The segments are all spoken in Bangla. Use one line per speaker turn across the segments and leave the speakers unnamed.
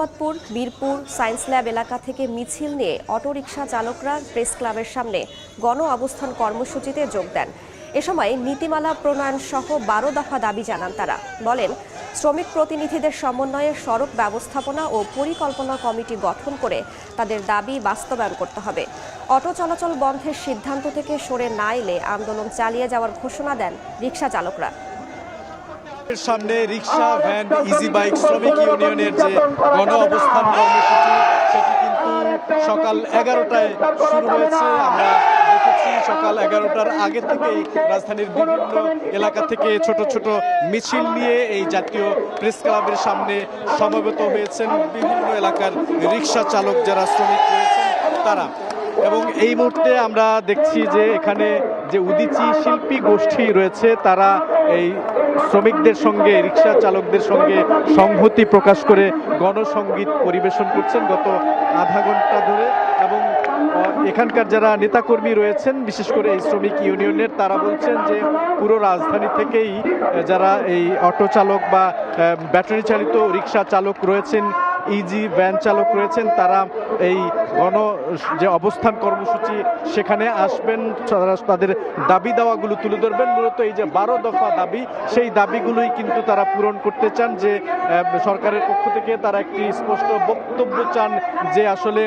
মোহাম্মদপুর, বীরপুর, সায়েন্স ল্যাব এলাকা থেকে মিছিল নিয়ে অটোরিকশা চালকরা প্রেস ক্লাবের সামনে গণ অবস্থান কর্মসূচিতে যোগ দেন। এ সময় নীতিমালা প্রণয়ন সহ ১২ দফা দাবি জানান তারা। বলেন, শ্রমিক প্রতিনিধিদের সমন্বয়ে সড়ক ব্যবস্থাপনা ও পরিকল্পনা কমিটি গঠন করে তাদের দাবি বাস্তবায়ন করতে হবে। অটো চলাচল বন্ধের সিদ্ধান্ত থেকে সরে না এলে আন্দোলন চালিয়ে যাওয়ার ঘোষণা দেন রিকশা চালকরা।
সামনে রিকশা, ভ্যান, ইজি বাইক শ্রমিক ইউনিয়নের যে গণ অবস্থান কর্মসূচি সেটি কিন্তু সকাল 11টায় শুরু হয়েছে। আমরা দেখেছি সকাল 11টার আগে থেকেই রাজধানীর বিভিন্ন এলাকা থেকে ছোট ছোট মিছিল নিয়ে এই জাতীয় প্রেস ক্লাবের সামনে সমবেত হয়েছেন বিভিন্ন এলাকার রিকশা চালক যারা শ্রমিক রয়েছেন তারা। এবং এই মুহূর্তে আমরা দেখছি যে এখানে যে উদীচী শিল্পী গোষ্ঠী রয়েছে তারা এই শ্রমিকদের সঙ্গে, রিকশা চালকদের সঙ্গে সংহতি প্রকাশ করে গণসংগীত পরিবেশন করছেন গত আধা ঘন্টা ধরে। এবং এখানকার যারা নেতাকর্মী রয়েছেন বিশেষ করে এই শ্রমিক ইউনিয়নের তারা বলছেন যে পুরো রাজধানী থেকেই যারা এই অটো চালক বা ব্যাটারি চালিত রিকশা চালক রয়েছেন, ইজি ভ্যান চালক রয়েছেন, তারা এই গণ যে অবস্থান কর্মসূচি সেখানে আসবেন, তাদের দাবি দাওয়াগুলো তুলে ধরবেন। মূলত এই যে 12 দফা দাবি, সেই দাবিগুলোই কিন্তু তারা পূরণ করতে চান। যে সরকারের পক্ষ থেকে তারা একটি স্পষ্ট বক্তব্য চান যে আসলে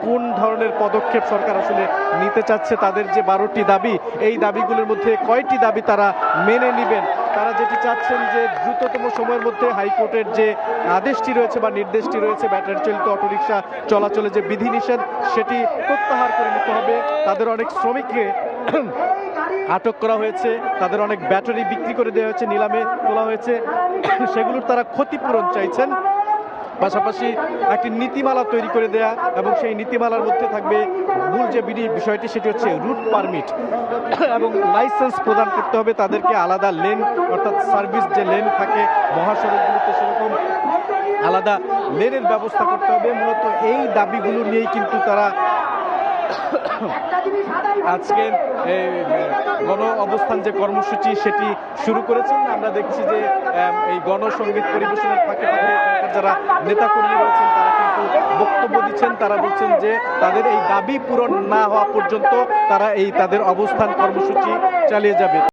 কোন ধরনের পদক্ষেপ সরকার আসলে নিতে চাচ্ছে। তাদের যে 12টি দাবি, এই দাবিগুলোর মধ্যে কয়টি দাবি তারা মেনে নেবেন। তারা যেটি চাচ্ছেন যে দ্রুততম সময়ের মধ্যে হাইকোর্টের যে আদেশটি রয়েছে বা নির্দেশটি রয়েছে ব্যাটারি চালিত অটোরিকশা চলাচলে যে বিধিনিষেধ সেটি প্রত্যাহার করে নিতে হবে। তাদের অনেক শ্রমিককে আটক করা হয়েছে, তাদের অনেক ব্যাটারি বিক্রি করে দেওয়া হয়েছে, নিলামে তোলা হয়েছে, সেগুলোর তারা ক্ষতিপূরণ চাইছেন। পাশাপাশি একটি নীতিমালা তৈরি করে দেয়া এবং সেই নীতিমালার মধ্যে থাকবে মূল যে বিষয়টি সেটি হচ্ছে রুট পারমিট এবং লাইসেন্স প্রদান করতে হবে তাদেরকে। আলাদা লেন অর্থাৎ সার্ভিস যে লেন থাকে মহাসড়কগুলোতে সেরকম আলাদা লেনের ব্যবস্থা করতে হবে। মূলত এই দাবিগুলো নিয়েই কিন্তু তারা আজকে গণ অবস্থান যে কর্মসূচি সেটি শুরু করেছেন। আমরা দেখছি যে এই গণসংগীত পরিবেশনের ফাঁকে ফাঁকে যারা নেতাকর্মী রয়েছেন তারা কিন্তু বক্তব্য দিচ্ছেন। তারা বলছেন যে তাদের এই দাবি পূরণ না হওয়া পর্যন্ত তারা এই তাদের অবস্থান কর্মসূচি চালিয়ে যাবে।